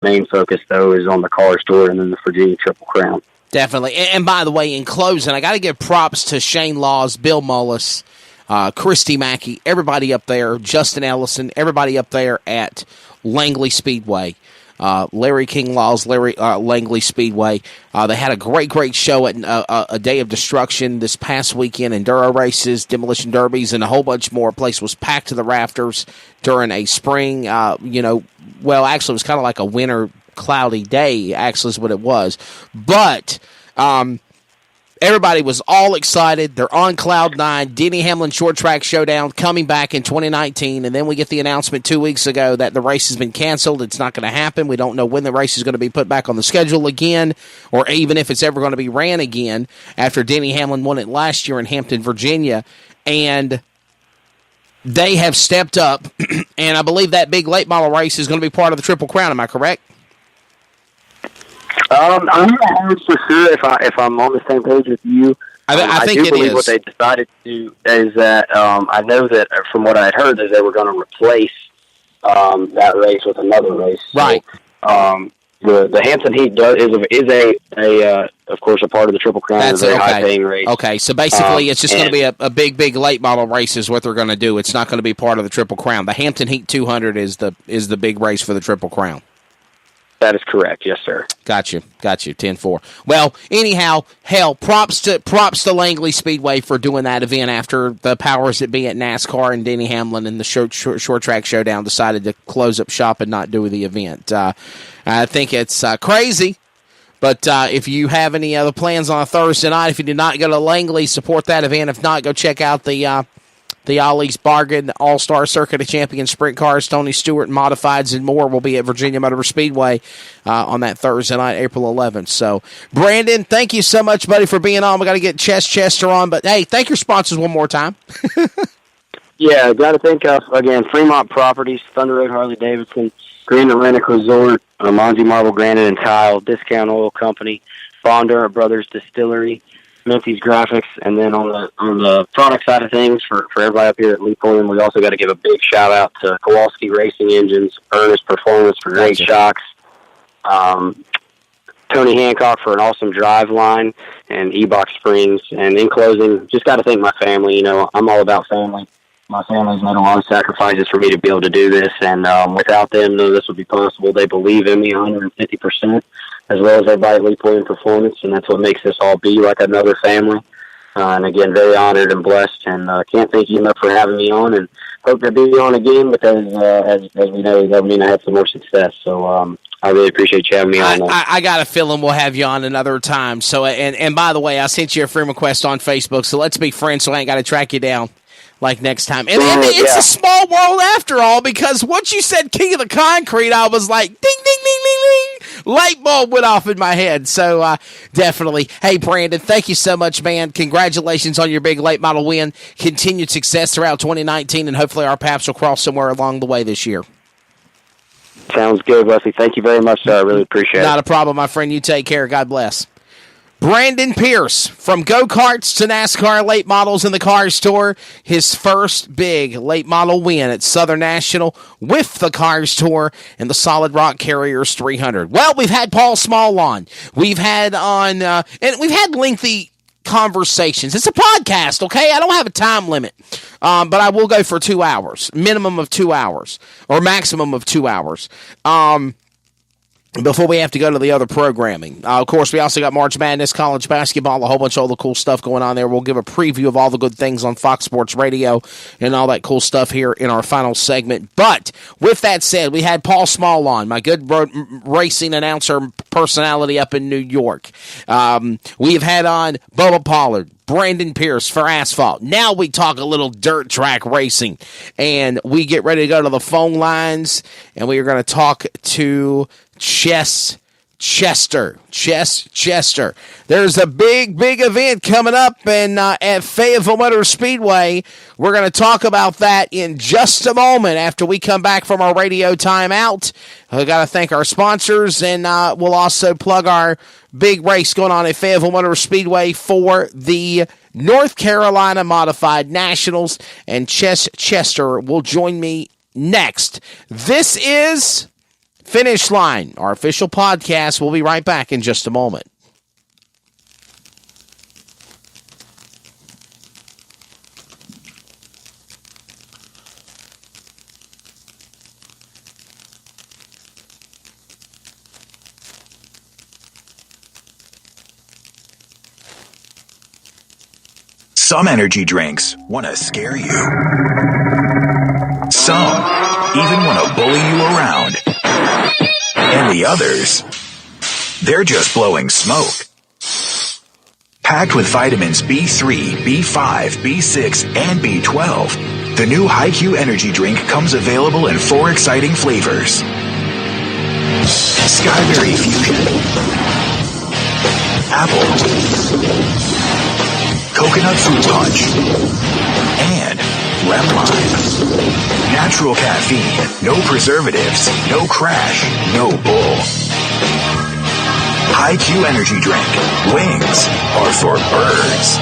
main focus, though, is on the Cars Tour and then the Virginia Triple Crown. Definitely. And by the way, in closing, I got to give props to Shane Laws, Bill Mullis, Christy Mackey, everybody up there, Justin Ellison, everybody up there at Langley Speedway. Larry King Laws, Langley Speedway. They had a great show at a Day of Destruction this past weekend, enduro races, demolition derbies, and a whole bunch more. The place was packed to the rafters during a spring, well, actually, it was kind of like a winter cloudy day, actually, is what it was. But everybody was all excited. They're on cloud nine. Denny Hamlin Short Track Showdown coming back in 2019. And then we get the announcement 2 weeks ago that the race has been canceled. It's not going to happen. We don't know when the race is going to be put back on the schedule again, or even if it's ever going to be ran again after Denny Hamlin won it last year in Hampton, Virginia. And they have stepped up, and I believe that big late model race is going to be part of the Triple Crown. Am I correct? I'm not 100% for sure if I'm on the same page with you. I think do believe what they decided to do is that I know that from what I had heard that they were going to replace that race with another race. Right. So, the Hampton Heat is of course a part of the Triple Crown. That's a very high paying race. Okay, so basically it's just going to be a big late model race is what they're going to do. It's not going to be part of the Triple Crown. The Hampton Heat 200 is the big race for the Triple Crown. That is correct, yes, sir. Got you. 10-4. Well, anyhow, props to Langley Speedway for doing that event after the powers that be at NASCAR and Denny Hamlin and the short track showdown decided to close up shop and not do the event. I think it's crazy, but if you have any other plans on a Thursday night, if you did not go to Langley, support that event. If not, go check out the Ollie's Bargain All-Star Circuit of Champions Sprint Cars. Tony Stewart Modifieds and more will be at Virginia Motor Speedway on that Thursday night, April 11th. So, Brandon, thank you so much, buddy, for being on. We got to get Chester on, but hey, thank your sponsors one more time. Yeah, got to thank again Fremont Properties, Thunder Road Harley Davidson, Grand Atlantic Resort, Monty Marble Granite and Tile, Discount Oil Company, Bondurant Brothers Distillery, Minty's Graphics, and then on the product side of things for everybody up here at Lee Pulliam, we also got to give a big shout out to Kowalski Racing Engines, Ernest Performance for great shocks, Tony Hancock for an awesome drive line, and E-Box Springs. And in closing, just got to thank my family. You know, I'm all about family. My family's made a lot of sacrifices for me to be able to do this, and without them, none of this would be possible. They believe in me 150%. As well as everybody at Lee Pulliam Performance, and that's what makes this all be like another family. And again, very honored and blessed, and can't thank you enough for having me on, and hope to be on again because, as we know, that would mean I have some more success. So I really appreciate you having me on. I got a feeling we'll have you on another time. So, and by the way, I sent you a friend request on Facebook, so let's be friends so I ain't got to track you down like next time. And it's a small world after all, because once you said King of the Concrete, I was like, ding, ding, ding, ding, ding. Light bulb went off in my head. So definitely. Hey, Brandon, thank you so much, man. Congratulations on your big late model win. Continued success throughout 2019, and hopefully our paths will cross somewhere along the way this year. Sounds good, Wesley. Thank you very much, sir. I really appreciate it. Not a problem, my friend. You take care. God bless. Brandon Pierce, from go-karts to NASCAR late models in the Cars Tour, his first big late model win at Southern National with the Cars Tour and the Solid Rock Carriers 300. Well, we've had Paul Szmal on. We've had and we've had lengthy conversations. It's a podcast, okay? I don't have a time limit, but I will go for 2 hours, minimum of 2 hours, or maximum of 2 hours. Before we have to go to the other programming. Of course, we also got March Madness, college basketball, a whole bunch of all the cool stuff going on there. We'll give a preview of all the good things on Fox Sports Radio and all that cool stuff here in our final segment. But with that said, we had Paul Szmal on, my good racing announcer personality up in New York. We've had on Bubba Pollard, Brandon Pierce for asphalt. Now we talk a little dirt track racing, and we get ready to go to the phone lines, and we are going to talk to Chester. There's a big event coming up at Fayetteville Motor Speedway. We're going to talk about that in just a moment after we come back from our radio timeout. We got to thank our sponsors, and we'll also plug our big race going on at Fayetteville Motor Speedway for the North Carolina Modified Nationals, and Chester will join me next. This is Finish Line, our official podcast. We'll be right back in just a moment. Some energy drinks want to scare you. Some even want to bully you around. And the others, they're just blowing smoke. Packed with vitamins B3, B5, B6, and B12, the new HiQ energy drink comes available in 4 exciting flavors. Skyberry Fusion, Apple, Coconut Fruit Punch, and Lemon Lime. Natural caffeine, no preservatives, no crash, no bull. HiQ energy drink. Wings are for birds.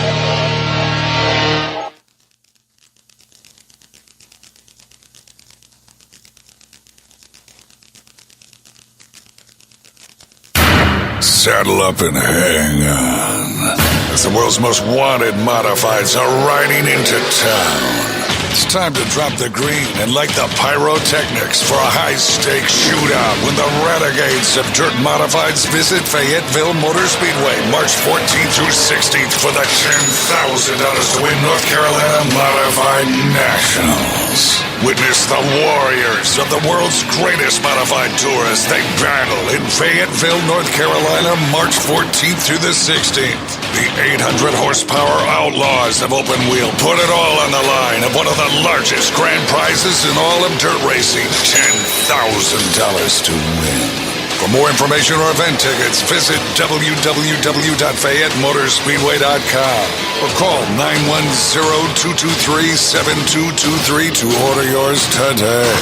Saddle up and hang on, as the world's most wanted modifieds are riding into town. It's time to drop the green and light the pyrotechnics for a high-stakes shootout when the renegades of dirt modifieds visit Fayetteville Motor Speedway March 14th through 16th for the $10,000 to win North Carolina Modified Nationals. Witness the warriors of the world's greatest modified tour as they battle in Fayetteville, North Carolina, March 14th through the 16th. The 800-horsepower Outlaws of open wheel put it all on the line of one of the largest grand prizes in all of dirt racing, $10,000 to win. For more information or event tickets, visit www.FayetteMotorspeedway.com or call 910-223-7223 to order yours today.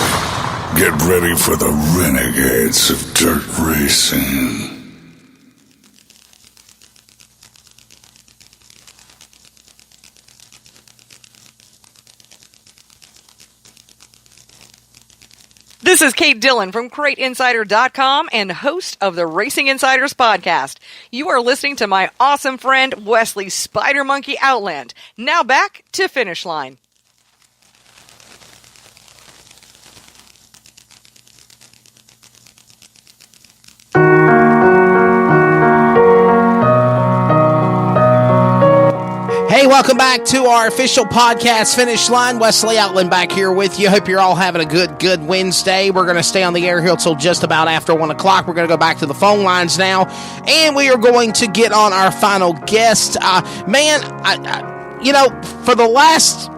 Get ready for the renegades of dirt racing. This is Kate Dillon from CrateInsider.com and host of the Racing Insiders podcast. You are listening to my awesome friend Wesley Spider Monkey Outland. Now back to Finish Line. Hey, welcome back to our official podcast, Finish Line. Wesley Outland back here with you. Hope you're all having a good Wednesday. We're going to stay on the air here till just about after 1 o'clock. We're going to go back to the phone lines now, and we are going to get on our final guest. For the last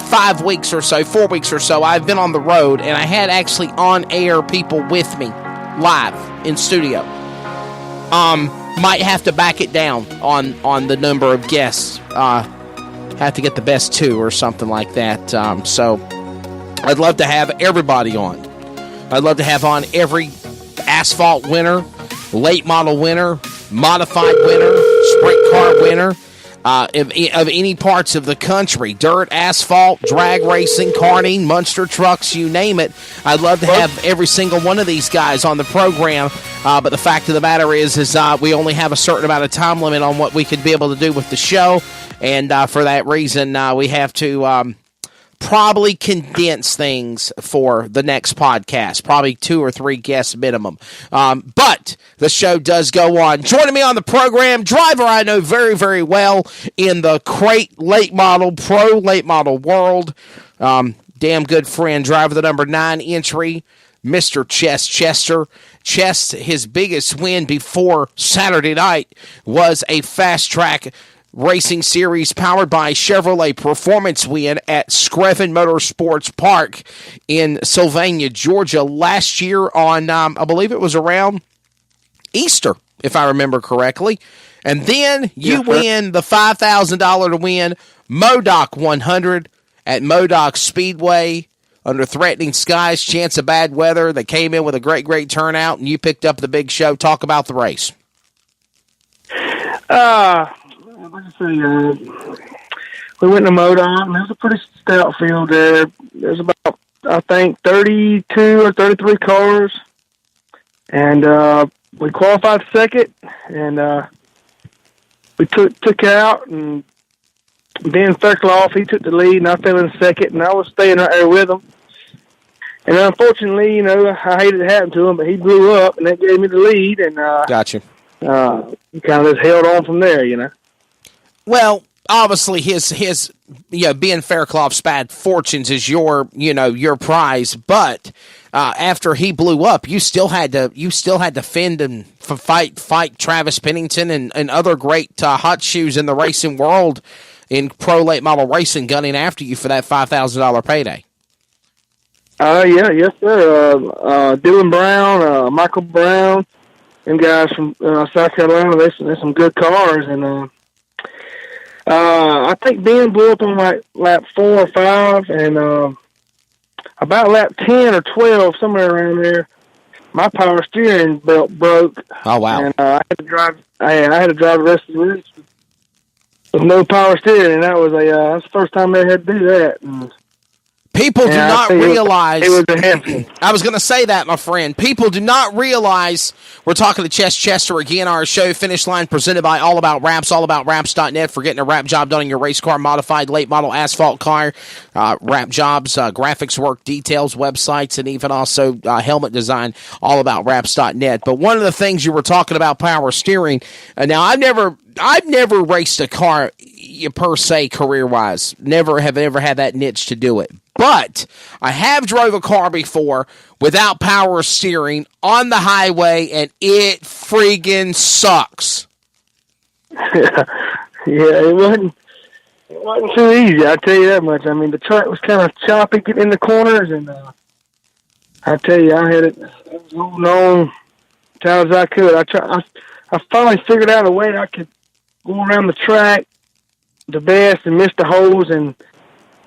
5 weeks or so, 4 weeks or so, I've been on the road, and I had actually on-air people with me, live, in studio. Might have to back it down on the number of guests. Have to get the best 2 or something like that. So I'd love to have everybody on. I'd love to have on every asphalt winner, late model winner, modified winner, sprint car winner, of any parts of the country. Dirt, asphalt, drag racing, karting, monster trucks, you name it. I'd love to have every single one of these guys on the program. But the fact of the matter is we only have a certain amount of time limit on what we could be able to do with the show. And for that reason, we have to probably condense things for the next podcast. Probably 2 or 3 guests minimum. But the show does go on. Joining me on the program, driver I know very, very well in the crate late model, pro late model world. Damn good friend, driver the number 9 entry, Mr. Chester. Chest, his biggest win before Saturday night was a fast track racing series powered by Chevrolet Performance win at Screven Motorsports Park in Sylvania, Georgia last year on, I believe it was around Easter, if I remember correctly. And then you win the $5,000 to win Modoc 100 at Modoc Speedway under threatening skies, chance of bad weather. They came in with a great turnout, and you picked up the big show. Talk about the race. We went to Modoc, and it was a pretty stout field there. There's about, I think, 32 or 33 cars. and we qualified second, and we took out, and Ben Fairclough, he took the lead, and I fell in second, and I was staying right there with him. And unfortunately, you know, I hated it happened to him, but he blew up, and that gave me the lead, and gotcha. He kind of just held on from there, you know. Well, obviously, his Ben Fairclough's bad fortunes is your prize, but after he blew up, you still had to defend and fight Travis Pennington and other great hot shoes in the racing world in pro late model racing, gunning after you for that $5,000 payday. Yes, sir. Dylan Brown, Michael Brown, them guys from South Carolina, they're some good cars, and I think Ben blew up on like lap 4 or 5, and about lap 10 or 12, somewhere around there, my power steering belt broke. Oh wow! And I had to drive. I had to drive the rest of the race with no power steering, and that was that's the first time they had to do that. And people do not realize. It was a handful. I was going to say that, my friend. People do not realize. We're talking to Chess Chester again. Our show, Finish Line, presented by All About Wraps, allaboutwraps.net for getting a wrap job done on your race car, modified, late model, asphalt car, wrap jobs, graphics work, details, websites, and even also helmet design, allaboutwraps.net. But one of the things you were talking about, power steering. Now, I've never raced a car per se career-wise. Never have ever had that niche to do it. But I have drove a car before without power steering on the highway, and it friggin' sucks. Yeah, it wasn't too easy, I'll tell you that much. I mean, the track was kind of choppy in the corners, and I tell you, I was holding on as tight as I could. I finally figured out a way I could go around the track the best and miss the holes, and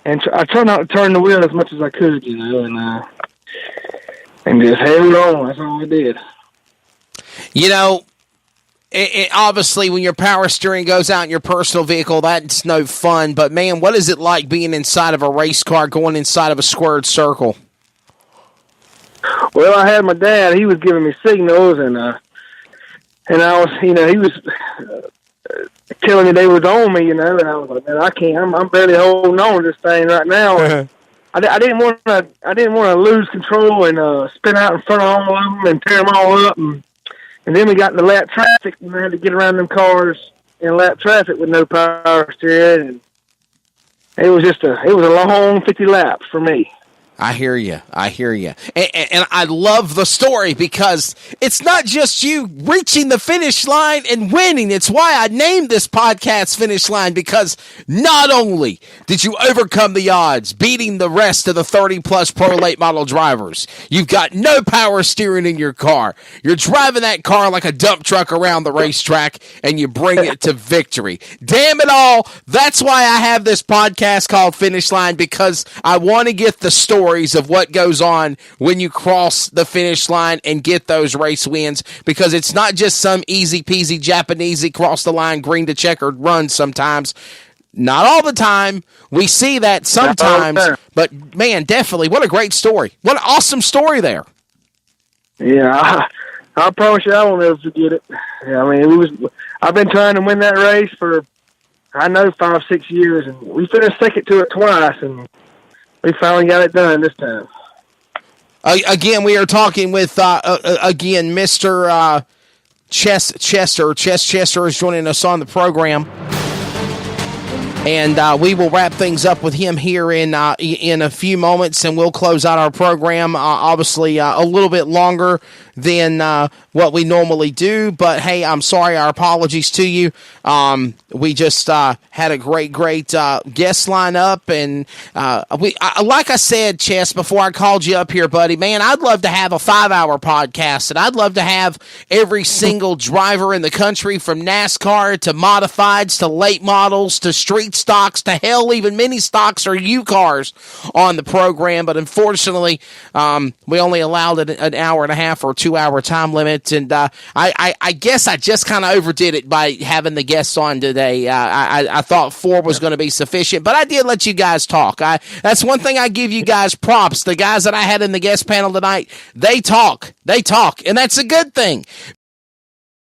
I try not to turn the wheel as much as I could, you know, and just held on. That's all I did. You know, it obviously when your power steering goes out in your personal vehicle, that's no fun. But man, what is it like being inside of a race car, going inside of a squared circle? Well, I had my dad. He was giving me signals, and I was, you know, he was telling me they was on me, you know, and I was like, man, I can't. I'm barely holding on to this thing right now. I didn't want to lose control and spin out in front of all of them and tear them all up, and then we got into lap traffic, and I had to get around them cars in lap traffic with no power steering, and it was a long 50 laps for me. I hear you. And I love the story because it's not just you reaching the finish line and winning. It's why I named this podcast Finish Line, because not only did you overcome the odds, beating the rest of the 30-plus pro late model drivers, you've got no power steering in your car. You're driving that car like a dump truck around the racetrack, and you bring it to victory. Damn it all. That's why I have this podcast called Finish Line, because I want to get the story of what goes on when you cross the finish line and get those race wins, because it's not just some easy peasy Japanesey cross the line green to checkered run sometimes. Not all the time. We see that sometimes, but man, definitely, what a great story. What an awesome story there. Yeah, I promise you I won't ever forget it. Yeah, I mean, I've been trying to win that race for, I know, 5-6 years, and we finished second to it twice, and we finally got it done this time. Again, we are talking with, Mr. Chess Chester. Chess Chester is joining us on the program. And we will wrap things up with him here in a few moments, and we'll close out our program, obviously a little bit longer than what we normally do. But, hey, I'm sorry. Our apologies to you. We just had a great guest lineup. And like I said, Chess, before I called you up here, buddy, man, I'd love to have a 5-hour podcast, and I'd love to have every single driver in the country, from NASCAR to modifieds to late models to street stocks to hell, even mini stocks or U cars on the program. But unfortunately, we only allowed it an hour and a half or 2-hour time limit. And I guess I just kind of overdid it by having the guests on today. I thought 4 was going to be sufficient, but I did let you guys talk. That's one thing I give you guys props. The guys that I had in the guest panel tonight, they talk, and that's a good thing